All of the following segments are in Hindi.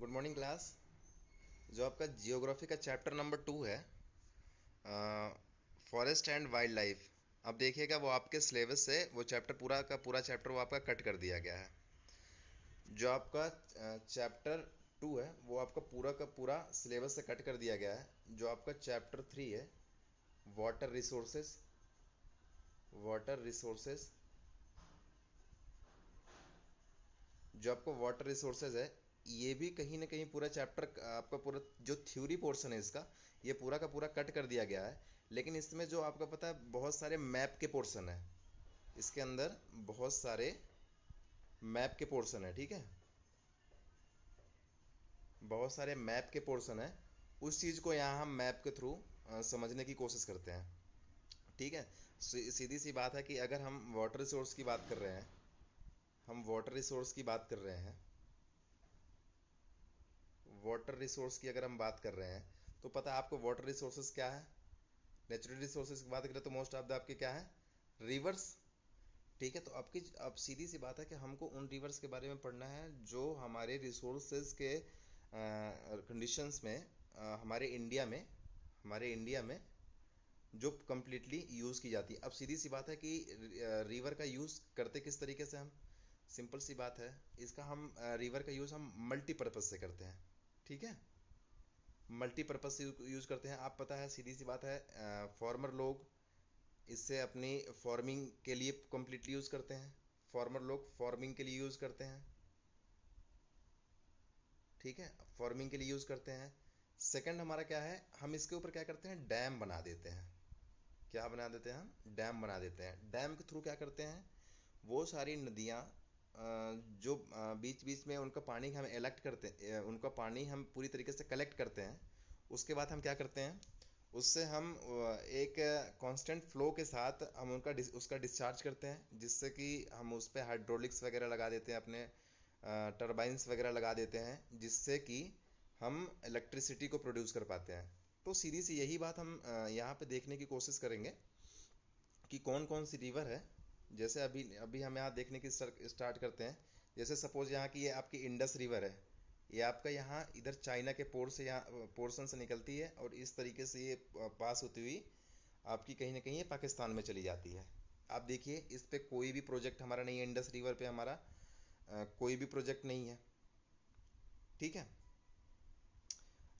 Good morning class. जो आपका जियोग्राफी का चैप्टर नंबर 2 है, फॉरेस्ट एंड वाइल्ड लाइफ, अब देखिएगा वो आपके सिलेबस से वो चैप्टर पूरा का पूरा चैप्टर वो आपका कट कर दिया गया है। जो आपका चैप्टर 2 है वो आपका पूरा का पूरा सिलेबस से कट कर दिया गया है। जो आपका चैप्टर 3 है, वाटर रिसोर्सेज, वाटर रिसोर्सेज, जो आपका वाटर रिसोर्सेज है, ये भी कहीं ना कहीं पूरा चैप्टर आपका पूरा जो थ्योरी पोर्शन है इसका, ये पूरा का पूरा कट कर दिया गया है। लेकिन इसमें जो आपका पता है बहुत सारे मैप के पोर्शन है, इसके अंदर बहुत सारे मैप के पोर्शन है। ठीक है, बहुत सारे मैप के पोर्शन है। उस चीज़ को यहाँ हम मैप के थ्रू समझने की कोशिश करते हैं। ठीक है, सीधी सी बात है कि अगर हम वाटर रिसोर्स की बात कर रहे हैं, हम वाटर रिसोर्स की बात कर रहे हैं, वाटर रिसोर्स की अगर हम बात कर रहे हैं तो पता है आपको वाटर रिसोर्सेज क्या है। नेचुरल रिसोर्सेज की बात करें तो मोस्ट ऑफ द आपके क्या है, रिवर्स। ठीक है, तो आपकी अब सीधी सी बात है कि हमको उन रिवर्स के बारे में पढ़ना है जो हमारे रिसोर्सेज के कंडीशंस में हमारे इंडिया में जो कम्प्लीटली यूज़ की जाती है। अब सीधी सी बात है कि रिवर का यूज़ करते किस तरीके से हम, सिंपल सी बात है, इसका हम रिवर का यूज़ हम मल्टीपर्पज़ से करते हैं। ठीक है, मल्टीपर्पज़ से यूज़ करते हैं। आप पता है सीधी सी बात है, फार्मर लोग इससे अपनी फार्मिंग के लिए कम्प्लीटली यूज़ करते हैं। फार्मर लोग फार्मिंग के लिए यूज़ करते हैं। ठीक है, फार्मिंग के लिए यूज़ करते हैं। सेकंड हमारा क्या है, हम इसके ऊपर क्या करते हैं, डैम बना देते हैं। क्या बना देते हैं, हम डैम बना देते हैं। डैम के थ्रू क्या करते हैं, वो सारी नदियाँ जो बीच बीच में उनका पानी हम एलेक्ट करते हैं, उनका पानी हम पूरी तरीके से कलेक्ट करते हैं। उसके बाद हम क्या करते हैं, उससे हम एक कांस्टेंट फ्लो के साथ हम उसका डिस्चार्ज करते हैं, जिससे कि हम उस पर हाइड्रोलिक्स वगैरह लगा देते हैं, अपने टरबाइंस वगैरह लगा देते हैं, जिससे कि हम इलेक्ट्रिसिटी को प्रोड्यूस कर पाते हैं। तो सीधी सी यही बात हम यहाँ पे देखने की कोशिश करेंगे कि कौन कौन सी रिवर है। जैसे अभी अभी हम यहाँ देखने की स्टार्ट करते हैं। जैसे सपोज यहाँ की ये आपकी इंडस रिवर है, ये आपका यहाँ इधर चाइना के पोर्शन से निकलती है और इस तरीके से ये पास होती हुई आपकी कहीं ना कहीं ये पाकिस्तान में चली जाती है। आप देखिए इस पे कोई भी प्रोजेक्ट हमारा नहीं है, इंडस रिवर पे हमारा कोई भी प्रोजेक्ट नहीं है। ठीक है,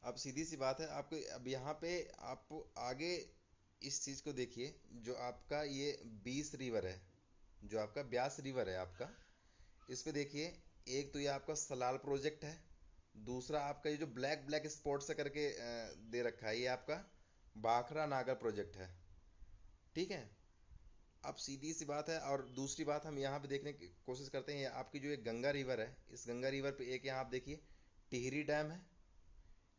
अब सीधी सी बात है, आपको अब यहाँ पे आप आगे इस चीज़ को देखिए। जो आपका ये 20 रिवर है, जो आपका ब्यास रिवर है आपका, इस पे देखिए, एक तो ये आपका सलाल प्रोजेक्ट है, दूसरा आपका ये जो ब्लैक ब्लैक स्पॉट से करके दे रखा है, ये आपका बाखरा नागर प्रोजेक्ट है। ठीक है, अब सीधी सी बात है, और दूसरी बात हम यहाँ पे देखने की कोशिश करते हैं, ये आपकी जो एक गंगा रिवर है, इस गंगा रिवर पे एक यहाँ आप देखिए टिहरी डैम है।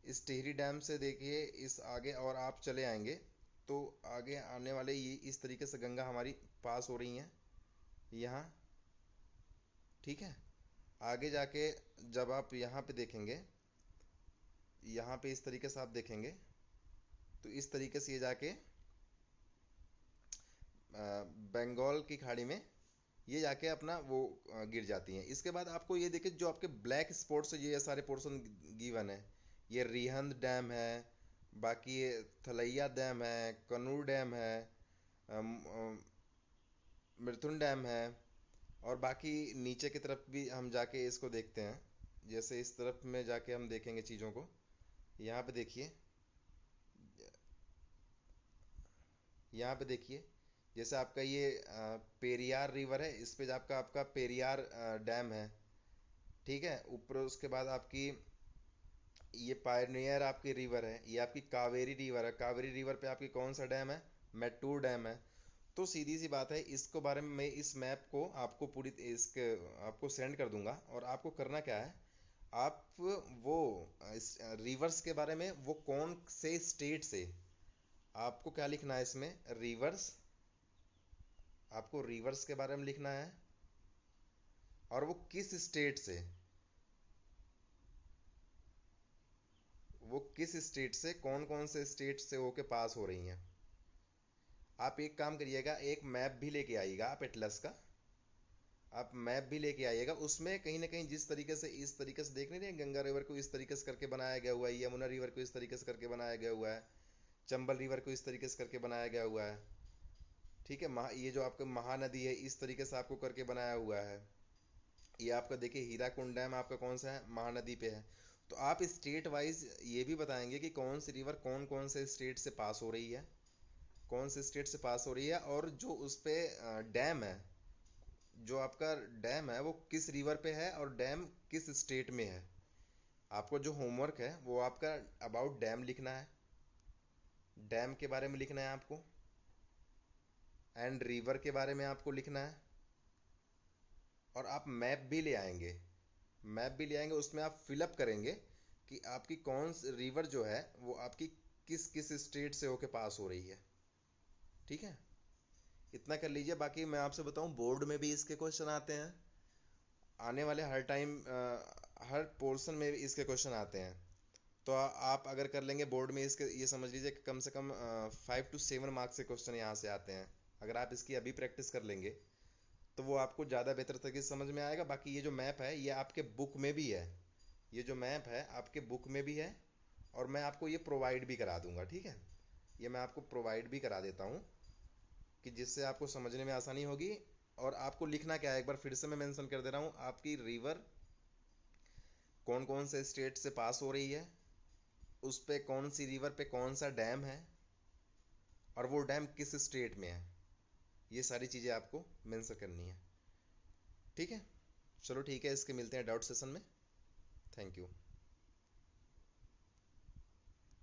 इस टिहरी डैम से देखिए इस आगे और आप चले आएंगे तो आगे आने वाले ये इस तरीके से गंगा हमारी पास हो रही हैं यहाँ। ठीक है, आगे जाके जब आप यहाँ पे देखेंगे, यहाँ पे इस तरीके से आप देखेंगे तो इस तरीके से ये जाके बंगाल की खाड़ी में ये जाके अपना वो गिर जाती हैं। इसके बाद आपको ये देखिए जो आपके ब्लैक स्पॉट्स ये सारे पोर्शन गिवन है, ये रिहंद डैम है, बाकी ये थलैया डैम है, कनूर डैम है, मिथुन डैम है, और बाकी नीचे की तरफ भी हम जाके इसको देखते हैं। जैसे इस तरफ में जाके हम देखेंगे चीज़ों को, यहाँ पे देखिए, यहाँ पे देखिए, जैसे आपका ये पेरियार रिवर है, इस पे आपका आपका पेरियार डैम है। ठीक है, ऊपर उसके बाद आपकी ये पायनियर आपकी रिवर है, ये आपकी कावेरी रिवर है। कावेरी रिवर पे आपकी कौन सा डैम है, मेट्टूर डैम है। तो सीधी सी बात है, इसको बारे में मैं इस मैप को आपको पूरी इसके आपको सेंड कर दूंगा, और आपको करना क्या है, आप वो इस रिवर्स के बारे में वो कौन से स्टेट से, आपको क्या लिखना है इसमें, रिवर्स, आपको रिवर्स के बारे में लिखना है, और वो किस स्टेट से, वो किस स्टेट से, कौन कौन से स्टेट से होके पास हो रही हैं। आप एक काम करिएगा, एक मैप भी लेके आइएगा आप एटलस का। आप मैप भी लेके आइएगा, उसमें कहीं ना कहीं जिस तरीके से इस तरीके से देख नहीं रहे, गंगा रिवर को इस तरीके से करके बनाया गया हुआ है, यमुना रिवर को इस तरीके से करके बनाया गया हुआ है, चंबल रिवर को इस तरीके से करके बनाया गया हुआ है। ठीक है, ये जो आपका महानदी है इस तरीके से आपको करके बनाया हुआ है। ये आपका देखिए हीराकुंड डैम आपका कौन सा है, महानदी पे है। तो आप स्टेट वाइज ये भी बताएंगे कि कौन सी रिवर कौन कौन से स्टेट से पास हो रही है, कौन से स्टेट से पास हो रही है, और जो उस पे डैम है, जो आपका डैम है वो किस रिवर पे है और डैम किस स्टेट में है। आपको जो होमवर्क है वो आपका अबाउट डैम लिखना है, डैम के बारे में लिखना है आपको, एंड रिवर के बारे में आपको लिखना है। और आप मैप भी ले आएंगे, मैप भी ले आएंगे, उसमें आप फिलअप करेंगे कि आपकी कौन सी रिवर जो है वो आपकी किस किस स्टेट से होके पास हो रही है। ठीक है, इतना कर लीजिए। बाकी मैं आपसे बताऊं, बोर्ड में भी इसके क्वेश्चन आते हैं, आने वाले हर टाइम हर पोर्शन में इसके क्वेश्चन आते हैं। तो आप अगर कर लेंगे बोर्ड में इसके, ये समझ लीजिए कि कम से कम 5 to 7 मार्क्स के क्वेश्चन यहाँ से आते हैं। अगर आप इसकी अभी प्रैक्टिस कर लेंगे तो वो आपको ज़्यादा बेहतर तरीके से समझ में आएगा। बाकी ये जो मैप है ये आपके बुक में भी है, ये जो मैप है आपके बुक में भी है, और मैं आपको ये प्रोवाइड भी करा दूंगा। ठीक है, ये मैं आपको प्रोवाइड भी करा देता हूँ कि जिससे आपको समझने में आसानी होगी। और आपको लिखना क्या है, एक बार फिर से मैं मेंशन कर दे रहा हूँ, आपकी रिवर कौन कौन से स्टेट से पास हो रही है, उस पे कौन सी रिवर पे कौन सा डैम है, और वो डैम किस स्टेट में है, ये सारी चीज़ें आपको मेंशन करनी है। ठीक है, चलो ठीक है, इसके मिलते हैं डाउट सेशन में। Thank you.